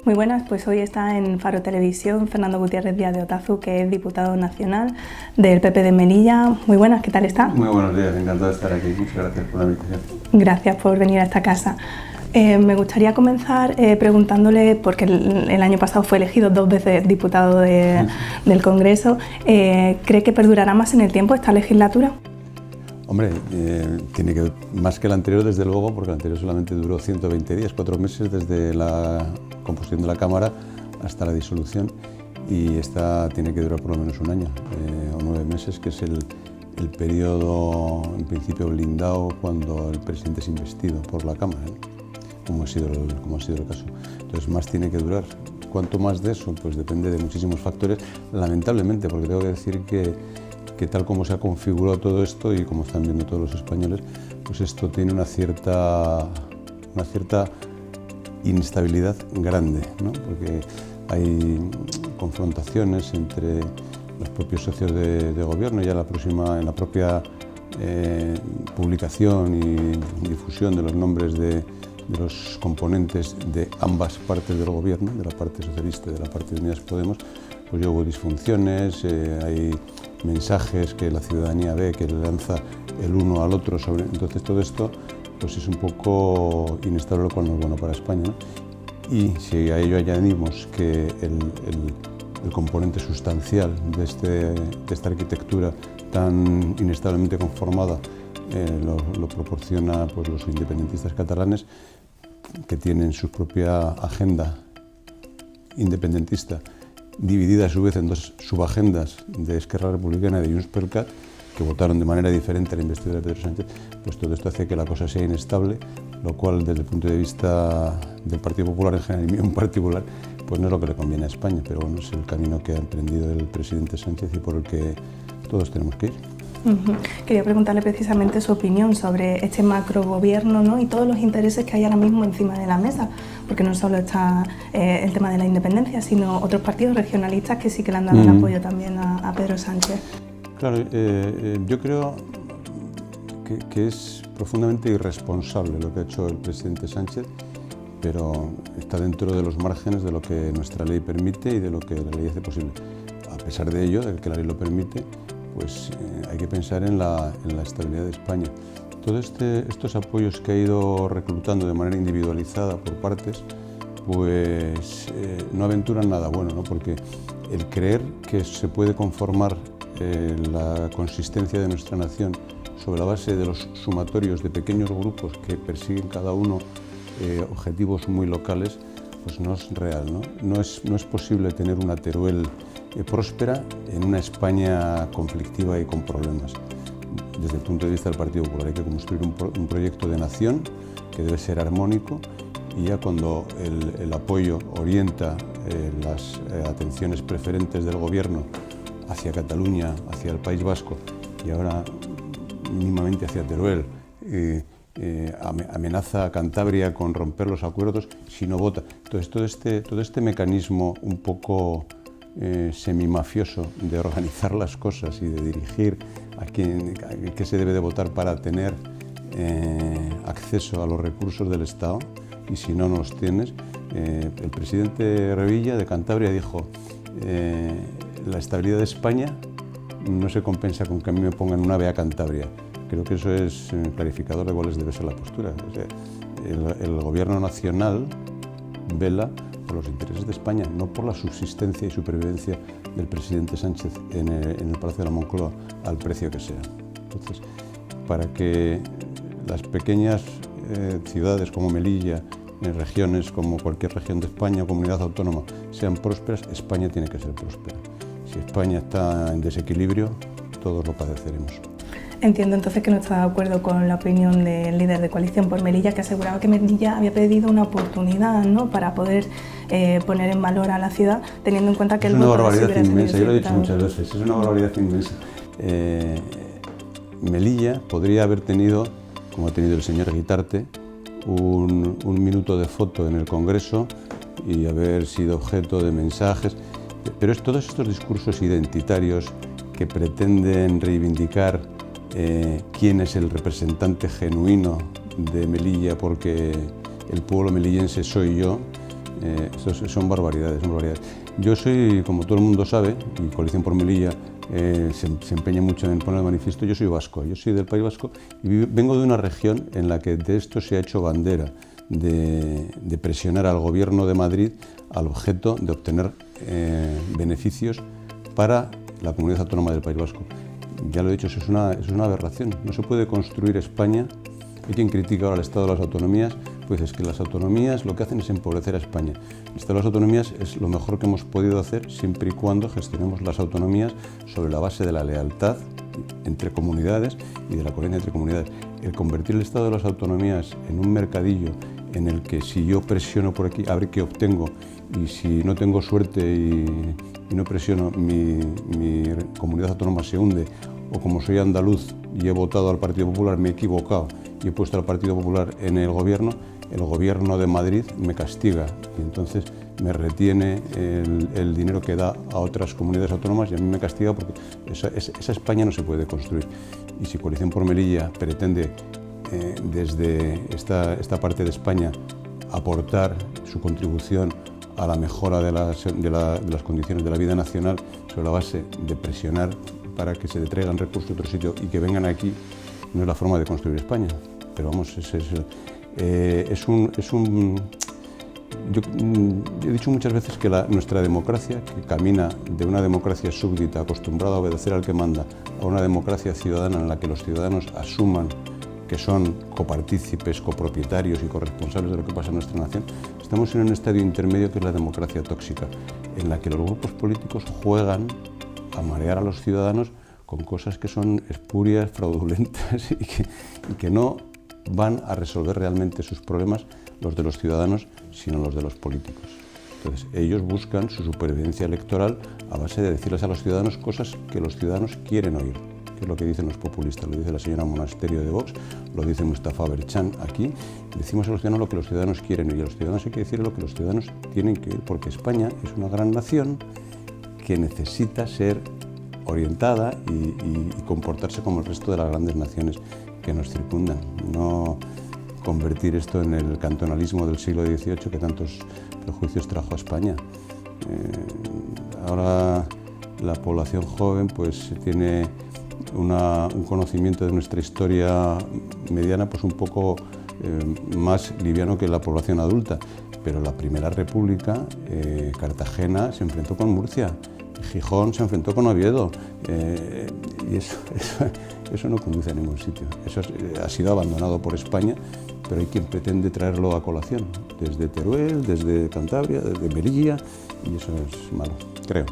Muy buenas, pues hoy está en Faro Televisión Fernando Gutiérrez Díaz de Otazu, que es diputado nacional del PP de Melilla. Muy buenas, ¿qué tal está? Muy buenos días, encantado de estar aquí. Muchas gracias por la invitación. Gracias por venir a esta casa. Me gustaría comenzar preguntándole, porque el año pasado fue elegido 2 veces diputado del Congreso, ¿cree que perdurará más en el tiempo esta legislatura? Hombre, tiene que más que la anterior, desde luego, porque la anterior solamente duró 120 días, 4 meses desde la composición de la Cámara hasta la disolución, y esta tiene que durar por lo menos un año o 9 meses, que es el periodo en principio blindado cuando el presidente es investido por la Cámara, como ha sido el caso. Entonces, más tiene que durar. ¿Cuánto más de eso? Pues depende de muchísimos factores, lamentablemente, porque tengo que decir que tal como se ha configurado todo esto y como están viendo todos los españoles, pues esto tiene una cierta inestabilidad grande, ¿no? Porque hay confrontaciones entre los propios socios de gobierno. Ya en la propia publicación y difusión de los nombres de los componentes de ambas partes del gobierno, de la parte socialista y de la parte de Unidas Podemos, pues ya hubo disfunciones, hay mensajes que la ciudadanía ve, que le lanza el uno al otro sobre. Entonces todo esto pues es un poco inestable, lo cual no es bueno para España, ¿no? Y si a ello añadimos que el componente sustancial de esta arquitectura tan inestablemente conformada lo proporciona pues los independentistas catalanes, que tienen su propia agenda independentista, dividida a su vez en 2 subagendas de Esquerra Republicana y de Junts per Cat, que votaron de manera diferente a la investidura de Pedro Sánchez. Pues todo esto hace que la cosa sea inestable, lo cual desde el punto de vista del Partido Popular en general y mío en particular, pues no es lo que le conviene a España, pero bueno, es el camino que ha emprendido el presidente Sánchez y por el que todos tenemos que ir. Quería preguntarle precisamente su opinión sobre este macrogobierno, ¿no? Y todos los intereses que hay ahora mismo encima de la mesa, porque no solo está el tema de la independencia, sino otros partidos regionalistas que sí que le han dado el apoyo también a Pedro Sánchez. Claro, yo creo que es profundamente irresponsable lo que ha hecho el presidente Sánchez, pero está dentro de los márgenes de lo que nuestra ley permite y de lo que la ley hace posible. A pesar de ello, de que la ley lo permite, pues hay que pensar en la estabilidad de España. Todos estos apoyos que ha ido reclutando de manera individualizada por partes, pues no aventuran nada bueno, ¿no? Porque el creer que se puede conformar la consistencia de nuestra nación sobre la base de los sumatorios de pequeños grupos que persiguen cada uno objetivos muy locales, pues no es real, ¿no? No es posible tener una Teruel próspera en una España conflictiva y con problemas. Desde el punto de vista del Partido Popular hay que construir un proyecto de nación que debe ser armónico, y ya cuando el apoyo orienta las atenciones preferentes del gobierno hacia Cataluña, hacia el País Vasco y ahora mínimamente hacia Teruel, amenaza a Cantabria con romper los acuerdos si no vota. Entonces todo este mecanismo un poco semimafioso de organizar las cosas y de dirigir a qué se debe de votar para tener acceso a los recursos del Estado, y si no los tienes, el presidente Revilla de Cantabria dijo: la estabilidad de España no se compensa con que a mí me pongan un AVE a Cantabria. Creo que eso es clarificador de cuál debe ser la postura. O sea, el gobierno nacional vela por los intereses de España, no por la subsistencia y supervivencia del presidente Sánchez en el Palacio de la Moncloa, al precio que sea. Entonces, para que las pequeñas ciudades como Melilla, en regiones como cualquier región de España o comunidad autónoma, sean prósperas, España tiene que ser próspera. Si España está en desequilibrio, todos lo padeceremos. Entiendo entonces que no está de acuerdo con la opinión del líder de Coalición por Melilla, que aseguraba que Melilla había pedido una oportunidad, ¿no?, para poder poner en valor a la ciudad, teniendo en cuenta que es una barbaridad inmensa. Yo lo he dicho muchas veces, es una barbaridad inmensa. Melilla podría haber tenido, como ha tenido el señor Guitarte, un minuto de foto en el Congreso y haber sido objeto de mensajes, pero todos estos discursos identitarios que pretenden reivindicar quién es el representante genuino de Melilla, porque el pueblo melillense soy yo, Son barbaridades, son barbaridades. Yo soy, como todo el mundo sabe, y Coalición por Melilla se empeña mucho en poner de manifiesto, yo soy vasco, yo soy del País Vasco y vengo de una región en la que de esto se ha hecho bandera, de presionar al Gobierno de Madrid al objeto de obtener beneficios para la comunidad autónoma del País Vasco. Ya lo he dicho, eso es una aberración. No se puede construir España. Hay quien critica ahora el Estado de las Autonomías, pues es que las autonomías lo que hacen es empobrecer a España. El Estado de las Autonomías es lo mejor que hemos podido hacer siempre y cuando gestionemos las autonomías sobre la base de la lealtad entre comunidades y de la coherencia entre comunidades. El convertir el Estado de las Autonomías en un mercadillo en el que si yo presiono por aquí, a ver qué obtengo, y si no tengo suerte y no presiono, mi comunidad autónoma se hunde, o como soy andaluz y he votado al Partido Popular, me he equivocado y he puesto al Partido Popular en el Gobierno de Madrid me castiga y entonces me retiene el dinero que da a otras comunidades autónomas y a mí me castiga porque esa España no se puede construir. Y si Coalición por Melilla pretende desde esta parte de España aportar su contribución a la mejora de las condiciones de la vida nacional sobre la base de presionar para que se le traigan recursos de otro sitio y que vengan aquí, no es la forma de construir España. Pero vamos, yo he dicho muchas veces que nuestra democracia, que camina de una democracia súbdita acostumbrada a obedecer al que manda, a una democracia ciudadana en la que los ciudadanos asuman que son copartícipes, copropietarios y corresponsables de lo que pasa en nuestra nación, estamos en un estadio intermedio que es la democracia tóxica, en la que los grupos políticos juegan a marear a los ciudadanos con cosas que son espurias, fraudulentas y que no van a resolver realmente sus problemas, los de los ciudadanos, sino los de los políticos. Entonces, ellos buscan su supervivencia electoral a base de decirles a los ciudadanos cosas que los ciudadanos quieren oír, que es lo que dicen los populistas, lo dice la señora Monasterio de Vox, lo dice Mustafa Berchan aquí. Decimos a los ciudadanos lo que los ciudadanos quieren oír, a los ciudadanos hay que decir lo que los ciudadanos tienen que oír, porque España es una gran nación que necesita ser orientada y comportarse como el resto de las grandes naciones que nos circundan. No convertir esto en el cantonalismo del siglo XVIII que tantos prejuicios trajo a España. Ahora la población joven pues tiene un conocimiento de nuestra historia mediana pues un poco más liviano que la población adulta, pero la Primera República, Cartagena se enfrentó con Murcia, Gijón se enfrentó con Oviedo, y eso no conduce a ningún sitio. Eso ha sido abandonado por España, pero hay quien pretende traerlo a colación, desde Teruel, desde Cantabria, desde Melilla, y eso es malo, creo.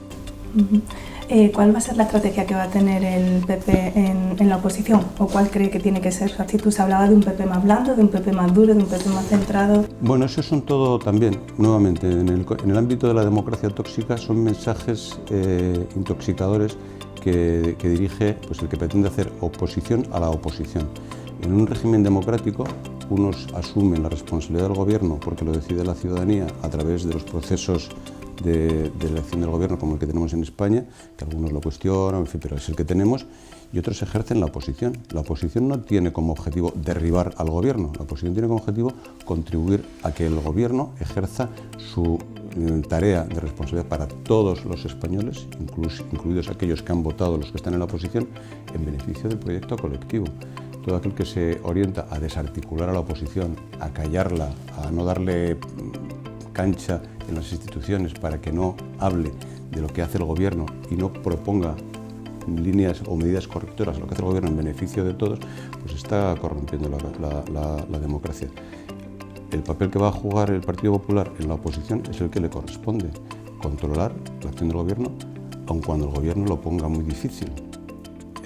¿Cuál va a ser la estrategia que va a tener el PP en la oposición? ¿O cuál cree que tiene que ser su actitud? Se hablaba de un PP más blando, de un PP más duro, de un PP más centrado. Bueno, eso son todo también, nuevamente, en el ámbito de la democracia tóxica son mensajes intoxicadores que dirige pues, el que pretende hacer oposición a la oposición. En un régimen democrático, unos asumen la responsabilidad del gobierno porque lo decide la ciudadanía a través de los procesos de elección del gobierno como el que tenemos en España, que algunos lo cuestionan, en fin, pero es el que tenemos, y otros ejercen la oposición. La oposición no tiene como objetivo derribar al gobierno, la oposición tiene como objetivo contribuir a que el gobierno ejerza su tarea de responsabilidad para todos los españoles, incluidos aquellos que han votado, los que están en la oposición, en beneficio del proyecto colectivo. Todo aquel que se orienta a desarticular a la oposición, a callarla, a no darle cancha en las instituciones para que no hable de lo que hace el gobierno y no proponga líneas o medidas correctoras a lo que hace el gobierno en beneficio de todos, pues está corrompiendo la democracia. El papel que va a jugar el Partido Popular en la oposición es el que le corresponde, controlar la acción del gobierno, aun cuando el gobierno lo ponga muy difícil,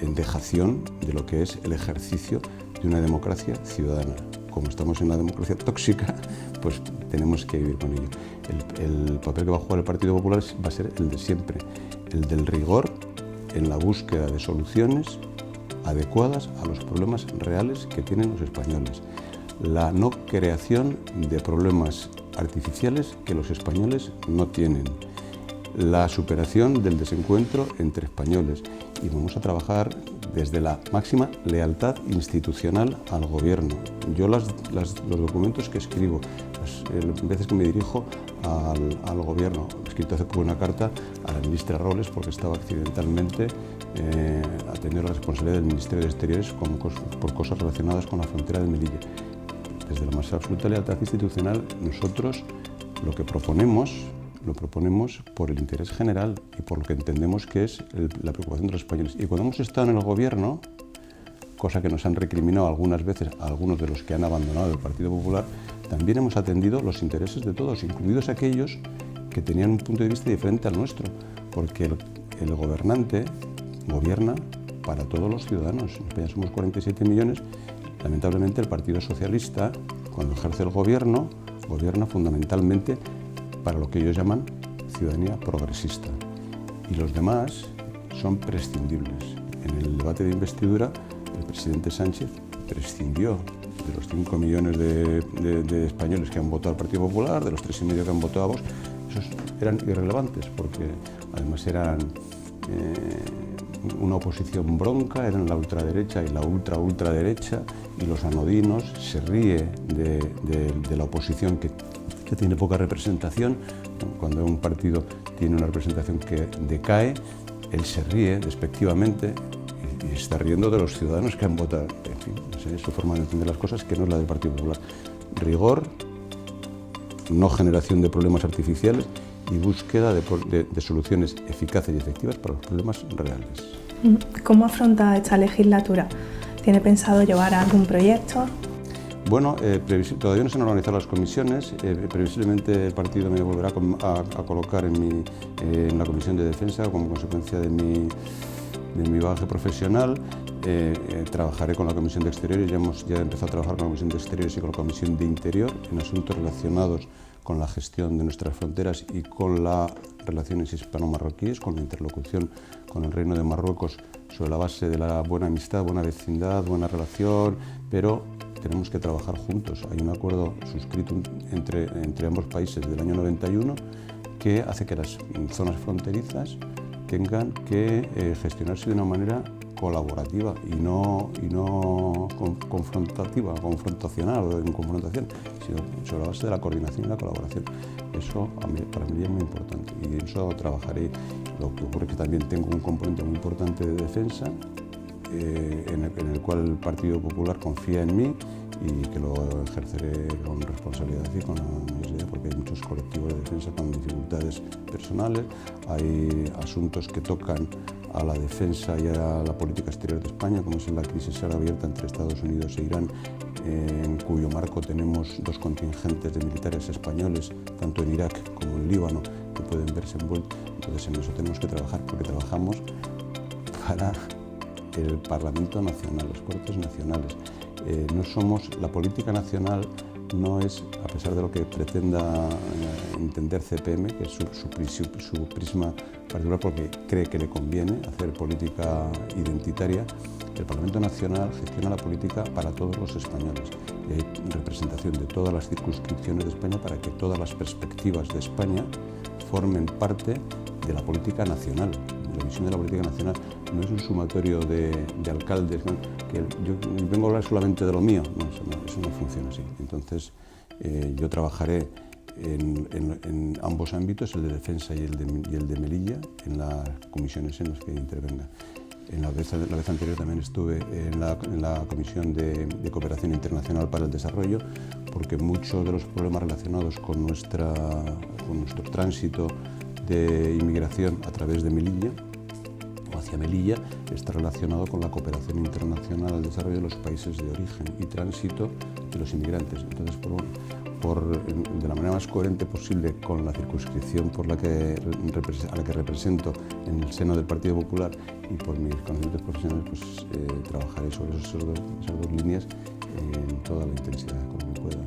en dejación de lo que es el ejercicio de una democracia ciudadana. Como estamos en una democracia tóxica, pues tenemos que vivir con ello. El papel que va a jugar el Partido Popular va a ser el de siempre, el del rigor en la búsqueda de soluciones adecuadas a los problemas reales que tienen los españoles. La no creación de problemas artificiales que los españoles no tienen. La superación del desencuentro entre españoles. Y vamos a trabajar desde la máxima lealtad institucional al gobierno. Yo los documentos que escribo, las veces que me dirijo al Gobierno. He escrito hace poco una carta a la ministra Robles porque estaba accidentalmente atendiendo la responsabilidad del Ministerio de Exteriores por cosas relacionadas con la frontera de Melilla. Desde la más absoluta lealtad institucional, nosotros lo que proponemos, lo proponemos por el interés general y por lo que entendemos que es la preocupación de los españoles. Y cuando hemos estado en el Gobierno, cosa que nos han recriminado algunas veces a algunos de los que han abandonado el Partido Popular, también hemos atendido los intereses de todos, incluidos aquellos que tenían un punto de vista diferente al nuestro, porque el gobernante gobierna para todos los ciudadanos. En España somos 47 millones. Lamentablemente el Partido Socialista, cuando ejerce el gobierno, gobierna fundamentalmente para lo que ellos llaman ciudadanía progresista. Y los demás son prescindibles. En el debate de investidura, el presidente Sánchez prescindió de los 5 millones de españoles que han votado al Partido Popular, de los 3,5 que han votado a Vox. Esos eran irrelevantes porque además eran una oposición bronca, eran la ultraderecha y la ultraderecha, y los anodinos. Se ríe de la oposición que tiene poca representación. Cuando un partido tiene una representación que decae, él se ríe despectivamente y está riendo de los ciudadanos que han votado. En fin, es su forma de entender las cosas, que no es la del Partido Popular. Rigor, no generación de problemas artificiales y búsqueda de soluciones eficaces y efectivas para los problemas reales. ¿Cómo afronta esta legislatura? ¿Tiene pensado llevar algún proyecto? Bueno, todavía no se han organizado las comisiones. Previsiblemente el partido me volverá a colocar en la Comisión de Defensa como consecuencia de mi bagaje profesional. Trabajaré con la Comisión de Exteriores. Ya he empezado a trabajar con la Comisión de Exteriores y con la Comisión de Interior en asuntos relacionados con la gestión de nuestras fronteras y con las relaciones hispano-marroquíes, con la interlocución con el Reino de Marruecos sobre la base de la buena amistad, buena vecindad, buena relación, pero tenemos que trabajar juntos. Hay un acuerdo suscrito entre ambos países del año 91 que hace que las zonas fronterizas tengan que gestionarse de una manera colaborativa y no confrontacional o en confrontación, sino sobre la base de la coordinación y la colaboración. Eso para mí es muy importante y en eso trabajaré. Lo que ocurre es que también tengo un componente muy importante de defensa en el cual el Partido Popular confía en mí y que lo ejerceré con responsabilidad y con honestidad, porque hay muchos colectivos de defensa con dificultades personales, hay asuntos que tocan a la defensa y a la política exterior de España, como es la crisis ahora abierta entre Estados Unidos e Irán, en cuyo marco tenemos 2 contingentes de militares españoles, tanto en Irak como en Líbano, que pueden verse envueltos. Entonces en eso tenemos que trabajar, porque trabajamos para el Parlamento Nacional, los Cortes Nacionales. No somos, la política nacional no es, a pesar de lo que pretenda entender CPM, que es su prisma particular porque cree que le conviene hacer política identitaria, el Parlamento Nacional gestiona la política para todos los españoles y hay representación de todas las circunscripciones de España para que todas las perspectivas de España formen parte de la política nacional. La visión de la política nacional no es un sumatorio de alcaldes, ¿no? Que yo vengo a hablar solamente de lo mío, eso no funciona así. Entonces yo trabajaré en ambos ámbitos, el de defensa y el de Melilla, en las comisiones en las que intervenga. La vez anterior también estuve en la Comisión de Cooperación Internacional para el Desarrollo, porque muchos de los problemas relacionados con nuestro tránsito de inmigración a través de Melilla o hacia Melilla está relacionado con la cooperación internacional al desarrollo de los países de origen y tránsito de los inmigrantes. Entonces, de la manera más coherente posible con la circunscripción a la que represento en el seno del Partido Popular y por mis conocimientos profesionales, pues trabajaré sobre esas dos líneas en toda la intensidad como me pueda.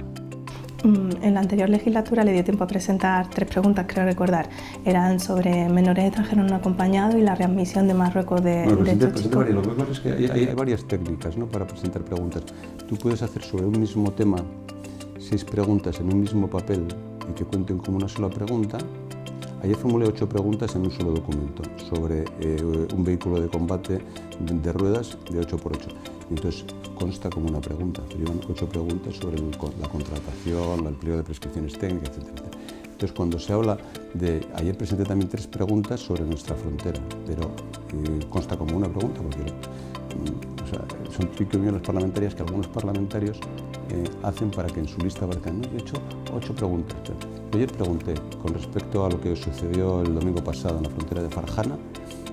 En la anterior legislatura le dio tiempo a presentar 3 preguntas, creo recordar. Eran sobre menores extranjeros no acompañados y la readmisión de Marruecos de estos chicos. Lo que pasa es que hay varias técnicas, ¿no?, para presentar preguntas. Tú puedes hacer sobre un mismo tema 6 preguntas en un mismo papel y que cuenten como una sola pregunta. Ayer formulé 8 preguntas en un solo documento sobre un vehículo de combate de ruedas de 8x8. Y entonces consta como una pregunta. Llevan 8 preguntas sobre la contratación, el pliego de prescripciones técnicas, etc. Entonces, cuando se habla de... Ayer presenté también 3 preguntas sobre nuestra frontera, pero consta como una pregunta, porque o sea, son triquiñuelas parlamentarias que algunos parlamentarios hacen para que en su lista aparezcan. Yo he hecho 8 preguntas. Yo ayer pregunté, con respecto a lo que sucedió el domingo pasado en la frontera de Farjana,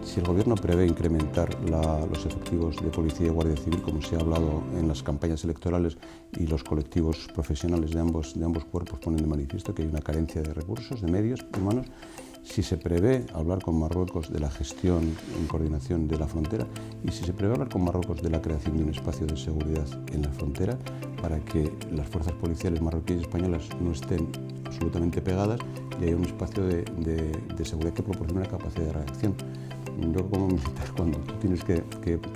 si el Gobierno prevé incrementar los efectivos de policía y guardia civil, como se ha hablado en las campañas electorales, y los colectivos profesionales de ambos cuerpos ponen de manifiesto que hay una carencia de recursos, de medios humanos, si se prevé hablar con Marruecos de la gestión en coordinación de la frontera y si se prevé hablar con Marruecos de la creación de un espacio de seguridad en la frontera para que las fuerzas policiales marroquíes y españolas no estén absolutamente pegadas y haya un espacio de seguridad que proporcione una capacidad de reacción. Yo como militar, cuando tú tienes que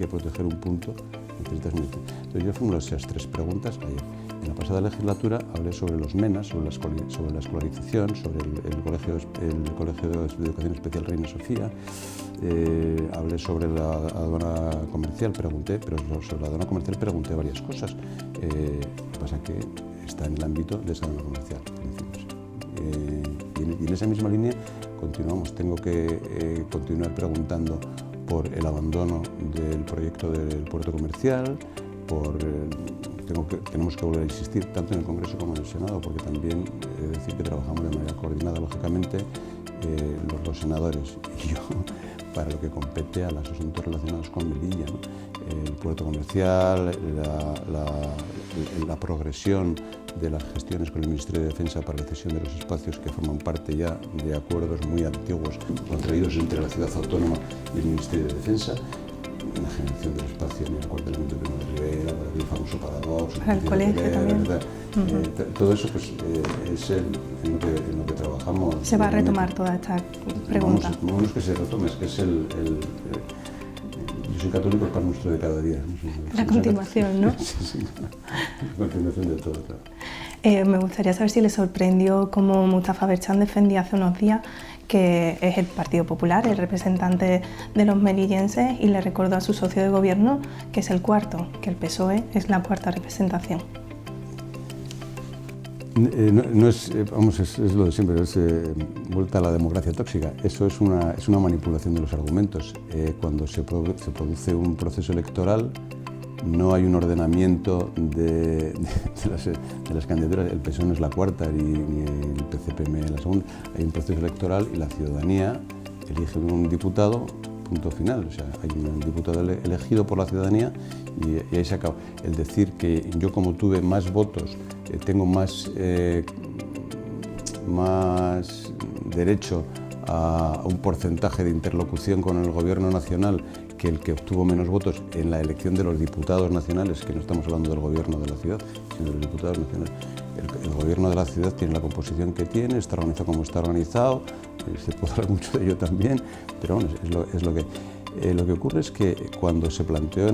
proteger un punto, necesitas militar. Entonces yo formulé esas 3 preguntas ayer. En la pasada legislatura hablé sobre los MENAS, sobre la escolarización, sobre el Colegio de Educación Especial Reina Sofía, hablé sobre la aduana comercial, pero sobre la aduana comercial pregunté varias cosas. Lo que pasa es que está en el ámbito de esa aduana comercial. Y en esa misma línea continuamos. Tengo que continuar preguntando por el abandono del proyecto del puerto comercial, tenemos que volver a insistir tanto en el Congreso como en el Senado, porque también he de decir que trabajamos de manera coordinada, lógicamente, los 2 senadores y yo, para lo que compete a los asuntos relacionados con Melilla, ¿no? El puerto comercial, la progresión de las gestiones con el Ministerio de Defensa para la cesión de los espacios que forman parte ya de acuerdos muy antiguos contraídos entre la ciudad autónoma y el Ministerio de Defensa, la generación del espacio en el cuartelamiento de Primo de Rivera, para el famoso parador, para el colegio también. Todo eso pues, es en lo que trabajamos. Se va a retomar toda esta pregunta. No es que se retome, es que es yo soy católico para nuestro de cada día. La continuación, ¿no? Sí, la continuación de todo, claro. Me gustaría saber si le sorprendió cómo Mustafa Berchan defendía hace unos días que es el Partido Popular, el representante de los melillenses, y le recordó a su socio de gobierno que es el cuarto, que el PSOE es la 4ª representación. No es, vamos, es lo de siempre, es vuelta a la democracia tóxica. Eso es una manipulación de los argumentos. Cuando se produce un proceso electoral, no hay un ordenamiento de las candidaturas. El PSOE no es la 4ª ni el PCPM la 2ª. Hay un proceso electoral y la ciudadanía elige un diputado, punto final. O sea, hay un diputado elegido por la ciudadanía y ahí se acaba. El decir que yo, como tuve más votos, tengo más derecho a un porcentaje de interlocución con el Gobierno nacional que el que obtuvo menos votos en la elección de los diputados nacionales, que no estamos hablando del Gobierno de la ciudad, sino de los diputados nacionales. El Gobierno de la ciudad tiene la composición que tiene, está organizado como está organizado, se puede hablar mucho de ello también, pero bueno, es lo que... Lo que ocurre es que cuando se planteó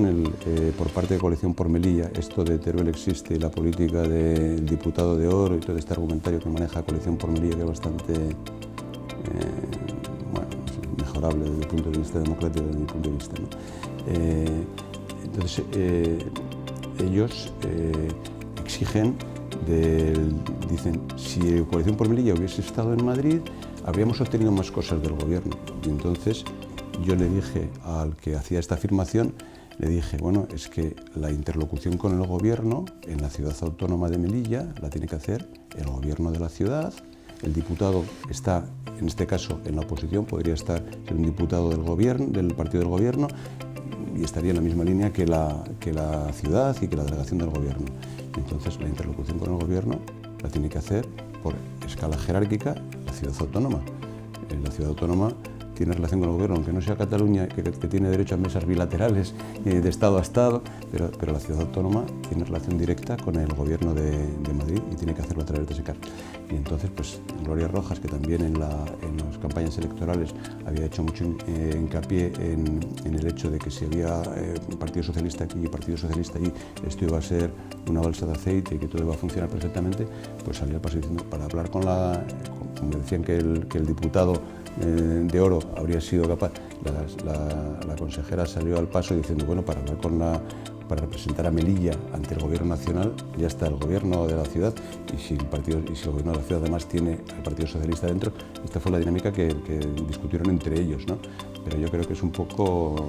por parte de Coalición por Melilla esto de Teruel existe y la política del diputado de oro y todo este argumentario que maneja Coalición por Melilla, que es bastante mejorable desde el punto de vista democrático, desde mi punto de vista, ¿no? Entonces ellos exigen, dicen, si Coalición por Melilla hubiese estado en Madrid, habríamos obtenido más cosas del gobierno. Y entonces yo le dije al que hacía esta afirmación, le dije, bueno, es que la interlocución con el gobierno en la ciudad autónoma de Melilla la tiene que hacer el gobierno de la ciudad. El diputado está, en este caso, en la oposición, podría ser un diputado del gobierno, del partido del gobierno, y estaría en la misma línea que la ciudad y que la delegación del gobierno. Entonces, la interlocución con el gobierno la tiene que hacer por escala jerárquica la ciudad autónoma. La ciudad autónoma tiene relación con el gobierno, aunque no sea Cataluña, que tiene derecho a mesas bilaterales de Estado a Estado, pero la ciudad autónoma tiene relación directa con el gobierno de Madrid y tiene que hacerlo a través de ese SECAR. Y entonces, pues Gloria Rojas, que también en las campañas electorales había hecho mucho hincapié en el hecho de que si había Partido Socialista aquí y Partido Socialista allí, esto iba a ser una balsa de aceite y que todo iba a funcionar perfectamente, pues salió al paso diciendo, para hablar como decían que el diputado de oro habría sido capaz, la consejera salió al paso diciendo, bueno, para hablar para representar a Melilla ante el Gobierno nacional, ya está el Gobierno de la ciudad, y si el Gobierno de la ciudad además tiene al Partido Socialista dentro, esta fue la dinámica que discutieron entre ellos, ¿no? Pero yo creo que es un poco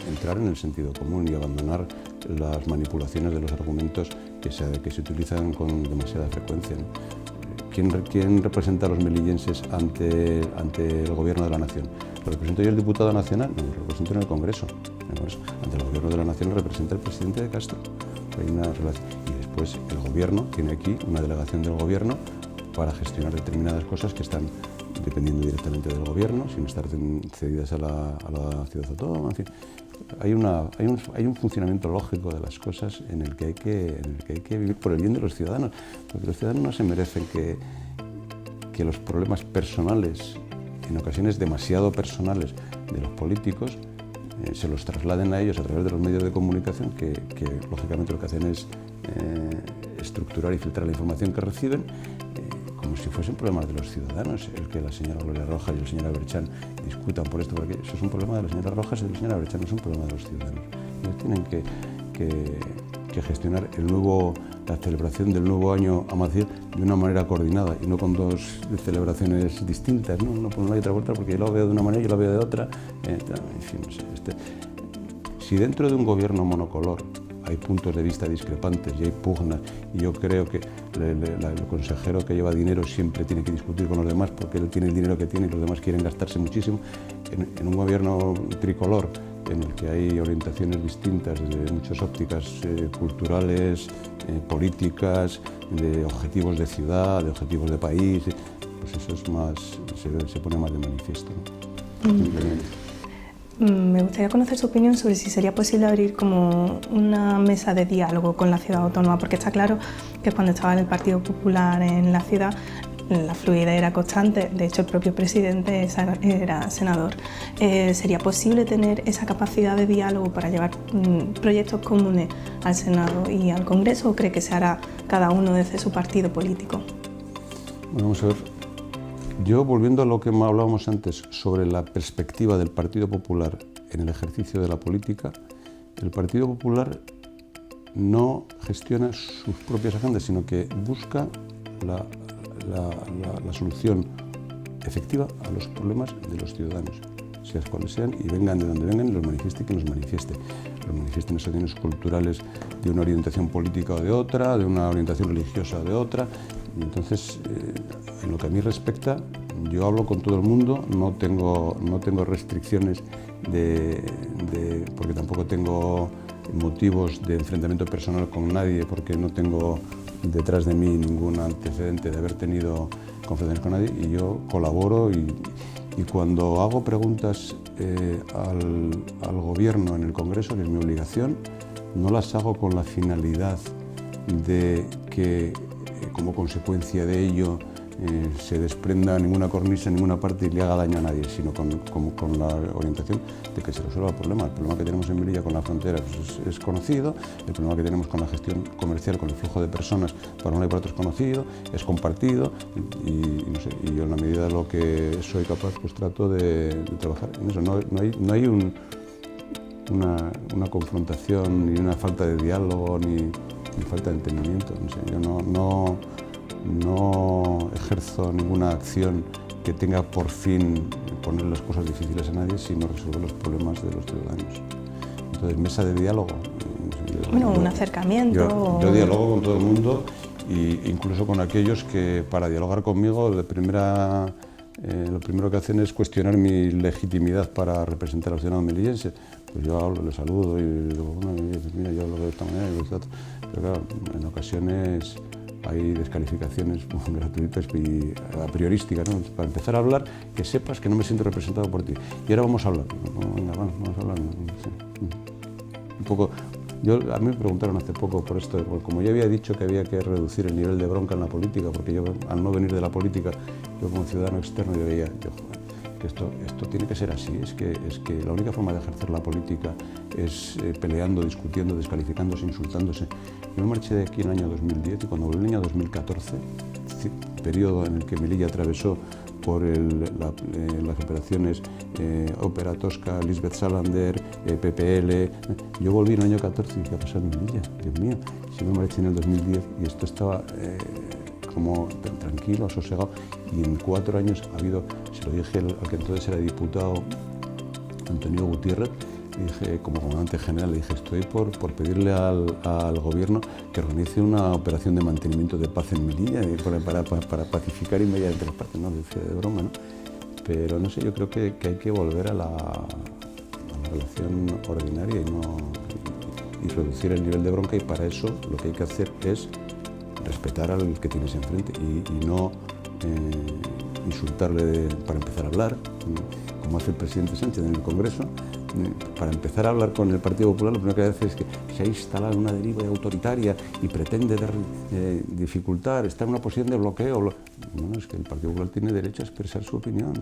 entrar en el sentido común y abandonar las manipulaciones de los argumentos que se utilizan con demasiada frecuencia, ¿no? ¿Quién representa a los melillenses ante el Gobierno de la Nación? ¿Lo represento yo el diputado nacional? No, lo represento en el Congreso. Ante el Gobierno de la Nación lo representa el presidente de Castro. Hay una relación. Y después el Gobierno tiene aquí una delegación del Gobierno para gestionar determinadas cosas que están dependiendo directamente del Gobierno, sin estar cedidas a la ciudad autónoma. En fin, hay un funcionamiento lógico de las cosas en el que hay que vivir por el bien de los ciudadanos, porque los ciudadanos no se merecen que los problemas personales, en ocasiones demasiado personales, de los políticos se los trasladen a ellos a través de los medios de comunicación que lógicamente lo que hacen es estructurar y filtrar la información que reciben como si fuesen problemas de los ciudadanos. El que la señora Gloria Rojas y el señor Aberchán discutan por esto, porque eso es un problema de la señora Rojas y de la señora Aberchán, no es un problema de los ciudadanos. Ellos tienen que gestionar la celebración del nuevo año amazigh de una manera coordinada y no con dos celebraciones distintas, ¿no? Por una y otra vuelta, porque yo lo veo de una manera y yo lo veo de otra. En fin, no sé, si dentro de un gobierno monocolor hay puntos de vista discrepantes y hay pugnas, y yo creo que el consejero que lleva dinero siempre tiene que discutir con los demás porque él tiene el dinero que tiene y los demás quieren gastarse muchísimo, en un gobierno tricolor en el que hay orientaciones distintas desde muchas ópticas culturales, políticas, de objetivos de ciudad, de objetivos de país, pues eso es más, se pone más de manifiesto, ¿no? Simplemente. Me gustaría conocer su opinión sobre si sería posible abrir como una mesa de diálogo con la ciudad autónoma, porque está claro que cuando estaba el Partido Popular en la ciudad, la fluidez era constante. De hecho, el propio presidente era senador. ¿Sería posible tener esa capacidad de diálogo para llevar proyectos comunes al Senado y al Congreso, o cree que se hará cada uno desde su partido político? Bueno, vamos a ver. Yo, volviendo a lo que hablábamos antes sobre la perspectiva del Partido Popular en el ejercicio de la política, el Partido Popular no gestiona sus propias agendas, sino que busca la solución efectiva a los problemas de los ciudadanos, sean cuales sean, y vengan de donde vengan, y los manifieste quien los manifieste. Los manifiesten asociaciones culturales de una orientación política o de otra, de una orientación religiosa o de otra. Y entonces, en lo que a mí respecta, yo hablo con todo el mundo, no tengo restricciones porque tampoco tengo motivos de enfrentamiento personal con nadie, porque no tengo detrás de mí ningún antecedente de haber tenido confrontaciones con nadie, y yo colaboro y cuando hago preguntas al gobierno en el Congreso, que es mi obligación, no las hago con la finalidad de que como consecuencia de ello se desprenda ninguna cornisa en ninguna parte y le haga daño a nadie, sino con la orientación de que se resuelva el problema. El problema que tenemos en Melilla con la frontera pues es conocido, el problema que tenemos con la gestión comercial, con el flujo de personas para un lado y para otro es conocido, es compartido, no sé, y yo en la medida de lo que soy capaz pues trato de trabajar en eso. No hay una confrontación ni una falta de diálogo ni falta de entendimiento. No sé, yo no ejerzo ninguna acción que tenga por fin poner las cosas difíciles a nadie, sino resolver los problemas de los ciudadanos. Entonces, mesa de diálogo. Bueno, un acercamiento. Yo dialogo con todo el mundo, e incluso con aquellos que para dialogar conmigo lo primero que hacen es cuestionar mi legitimidad para representar a los ciudadanos melillenses. Pues yo hablo, les saludo y digo, bueno, mira, yo hablo de esta manera y de esta otra. Pero claro, en ocasiones hay descalificaciones gratuitas y a priorísticas, ¿no? Para empezar a hablar, que sepas que no me siento representado por ti. Y ahora vamos a hablar. Venga, vamos a hablar. Sí. Un poco. A mí me preguntaron hace poco por esto, porque como ya había dicho que había que reducir el nivel de bronca en la política, porque yo, al no venir de la política, yo como ciudadano externo, yo veía que esto tiene que ser así, es que la única forma de ejercer la política es peleando, discutiendo, descalificándose, insultándose. Yo me marché de aquí en el año 2010 y cuando volví en el año 2014, periodo en el que Melilla atravesó por las operaciones Ópera Tosca, Lisbeth Salander, PPL. Yo volví en el año 14 y dije, ¿qué ha pasado en Melilla? Dios mío, si me marché en el 2010 y esto estaba como tranquilo, sosegado, y en 4 años ha habido, se lo dije al que entonces era diputado, Antonio Gutiérrez, le dije, como comandante general, le dije, estoy por pedirle al gobierno que organice una operación de mantenimiento de paz en Melilla para pacificar inmediatamente las partes, no decía de broma, ¿no? Pero no sé, yo creo que hay que volver a la relación ordinaria y reducir el nivel de bronca, y para eso lo que hay que hacer es respetar al que tienes enfrente y no insultarle para empezar a hablar, como hace el presidente Sánchez en el Congreso. Para empezar a hablar con el Partido Popular, lo primero que hace es que se ha instalado una deriva autoritaria y pretende dificultar, está en una posición de bloqueo. No, es que el Partido Popular tiene derecho a expresar su opinión,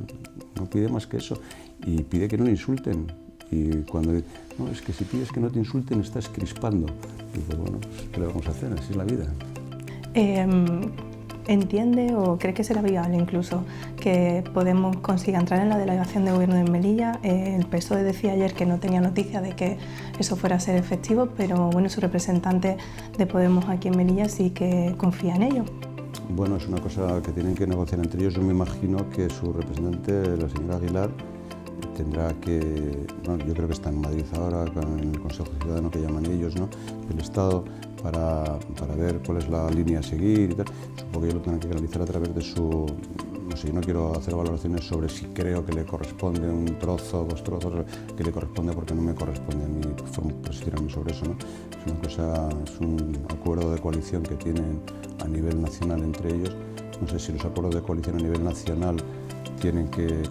no pide más que eso, y pide que no le insulten. Y cuando no, es que si pides que no te insulten, estás crispando. Y pues bueno, pues, ¿qué le vamos a hacer? Así es la vida. ¿Entiende o cree que será viable incluso que Podemos consiga entrar en la delegación de gobierno de Melilla? El PSOE decía ayer que no tenía noticia de que eso fuera a ser efectivo, pero bueno, su representante de Podemos aquí en Melilla sí que confía en ello. Bueno, es una cosa que tienen que negociar entre ellos. Yo me imagino que su representante, la señora Aguilar, tendrá que, bueno, yo creo que está en Madrid ahora con el Consejo Ciudadano que llaman ellos, ¿no?, del Estado, para ver cuál es la línea a seguir y tal. Supongo que ellos lo tendrán que canalizar a través de su, no sé, yo no quiero hacer valoraciones sobre si creo que le corresponde un trozo, 2 trozos, que le corresponde, porque no me corresponde a mí posicionarme sobre eso, ¿no? Es una cosa, es un acuerdo de coalición que tienen a nivel nacional entre ellos. No sé si los acuerdos de coalición a nivel nacional tienen que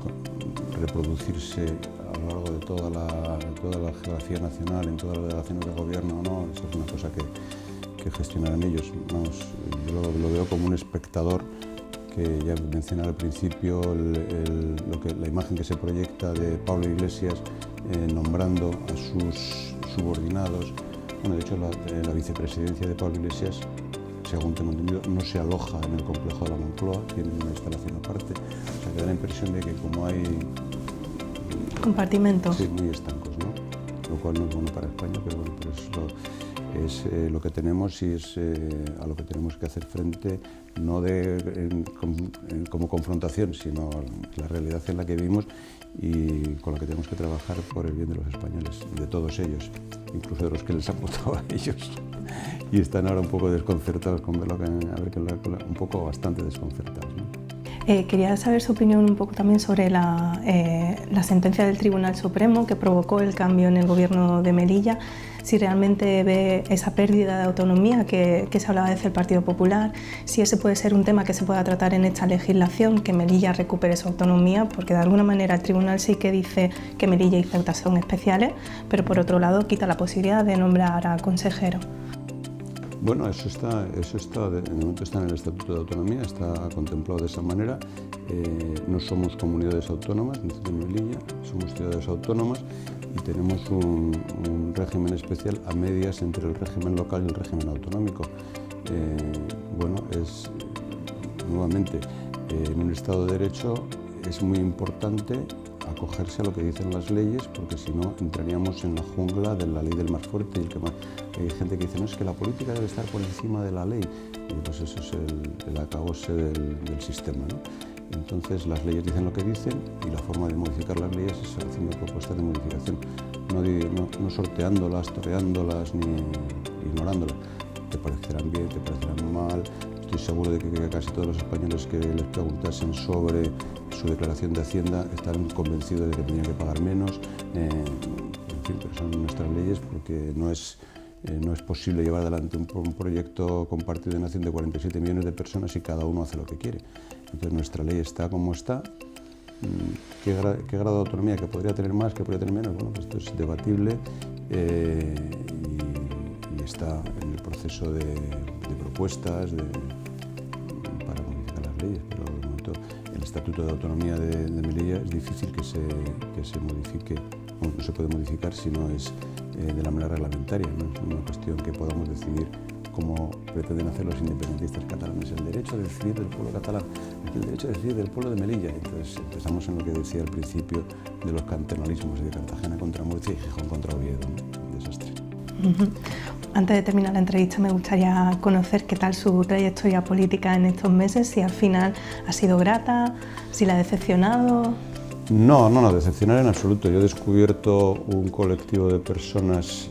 reproducirse a lo largo de toda la geografía nacional, en todas las delegaciones de gobierno o no. Esa es una cosa que gestionarán ellos. Vamos, yo lo veo como un espectador, que ya mencioné al principio la imagen que se proyecta de Pablo Iglesias nombrando a sus subordinados. Bueno, de hecho la vicepresidencia de Pablo Iglesias, según tengo entendido, no se aloja en el complejo de la Moncloa, tiene una instalación aparte. O sea, que da la impresión de que como hay compartimentos, sí, muy estancos, ¿no? Lo cual no es bueno para España, pero bueno, pero es lo que tenemos, y es a lo que tenemos que hacer frente, no como confrontación, sino la realidad en la que vivimos y con la que tenemos que trabajar por el bien de los españoles, de todos ellos, incluso de los que les han votado a ellos. Y están ahora un poco desconcertados con verlo, un poco bastante desconcertados, ¿no? Quería saber su opinión un poco también sobre la sentencia del Tribunal Supremo que provocó el cambio en el gobierno de Melilla. Si realmente ve esa pérdida de autonomía que se hablaba desde el Partido Popular, si ese puede ser un tema que se pueda tratar en esta legislación, que Melilla recupere su autonomía, porque de alguna manera el Tribunal sí que dice que Melilla y Ceuta son especiales, pero por otro lado quita la posibilidad de nombrar a consejero. Bueno, eso está, de momento está en el Estatuto de Autonomía, está contemplado de esa manera. No somos comunidades autónomas, ni de Melilla, somos ciudades autónomas y tenemos un régimen especial a medias entre el régimen local y el régimen autonómico. Bueno, nuevamente, en un Estado de Derecho es muy importante acogerse a lo que dicen las leyes, porque si no entraríamos en la jungla de la ley del más fuerte. Y hay gente que dice, no, es que la política debe estar por encima de la ley. Y pues eso es el acabose del sistema, ¿no? Entonces las leyes dicen lo que dicen y la forma de modificar las leyes es haciendo propuestas de modificación, no sorteándolas, toreándolas ni ignorándolas. Te parecerán bien, te parecerán mal. Estoy seguro de que casi todos los españoles que les preguntasen sobre su declaración de Hacienda están convencidos de que tenían que pagar menos. En fin, pero son nuestras leyes, porque no es posible llevar adelante un proyecto compartido de nación de 47 millones de personas si cada uno hace lo que quiere. Entonces nuestra ley está como está. ¿Qué grado de autonomía? ¿Que podría tener más? ¿Que podría tener menos? Bueno, pues esto es debatible y está en el proceso de propuestas para modificar las leyes, pero de momento el Estatuto de Autonomía de Melilla es difícil que se modifique, no se puede modificar si no es de la manera reglamentaria, no es una cuestión que podamos decidir como pretenden hacer los independentistas catalanes, el derecho a decidir del pueblo catalán, el derecho a decidir del pueblo de Melilla. Entonces empezamos en lo que decía al principio de los cantonalismos de Cartagena contra Murcia y Gijón contra Oviedo, ¿no? Un desastre. Antes de terminar la entrevista me gustaría conocer qué tal su trayectoria política en estos meses, si al final ha sido grata, si la ha decepcionado. No, decepcionar en absoluto. Yo he descubierto un colectivo de personas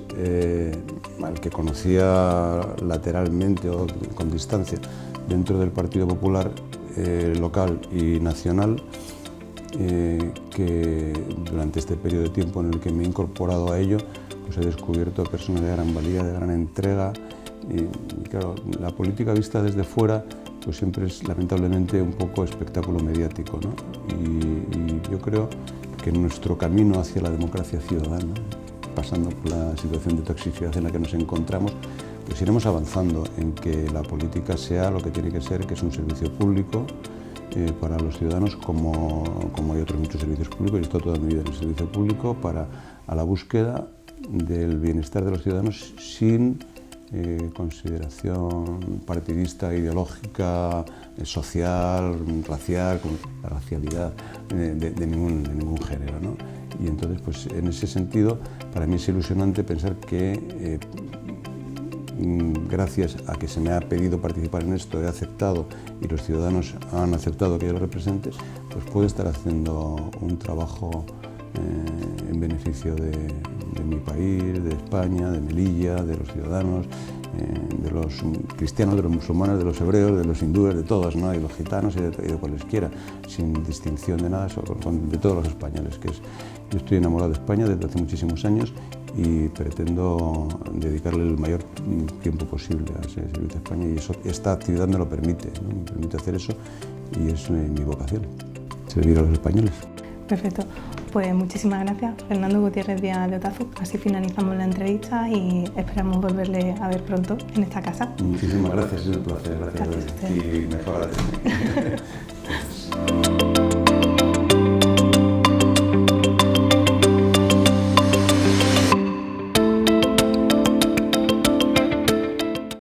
al que conocía lateralmente o con distancia dentro del Partido Popular local y nacional, que durante este periodo de tiempo en el que me he incorporado a ello, pues he descubierto personas de gran valía, de gran entrega y claro, la política vista desde fuera pues siempre es lamentablemente un poco espectáculo mediático, ¿no? Y yo creo que en nuestro camino hacia la democracia ciudadana, pasando por la situación de toxicidad en la que nos encontramos, pues iremos avanzando en que la política sea lo que tiene que ser, que es un servicio público para los ciudadanos, como hay otros muchos servicios públicos. Yo he estado toda mi vida en el servicio público a la búsqueda del bienestar de los ciudadanos sin consideración partidista, ideológica, social, racial, la racialidad de ningún género, ¿no? Y entonces, pues en ese sentido, para mí es ilusionante pensar que gracias a que se me ha pedido participar en esto, he aceptado y los ciudadanos han aceptado que yo lo represente, pues puedo estar haciendo un trabajo en beneficio de mi país, de España, de Melilla, de los ciudadanos, de los cristianos, de los musulmanes, de los hebreos, de los hindúes, de todos, ¿no? Y los gitanos y de cualesquiera, sin distinción de nada, de todos los españoles. Yo estoy enamorado de España desde hace muchísimos años y pretendo dedicarle el mayor tiempo posible a ese servicio a España, y esta actividad me lo permite, ¿no? Me permite hacer eso y es mi vocación, servir a los españoles. Perfecto. Pues muchísimas gracias, Fernando Gutiérrez Díaz de Otazu. Así finalizamos la entrevista y esperamos volverle a ver pronto en esta casa. Muchísimas gracias, es un placer. Gracias. Y mejor gracias.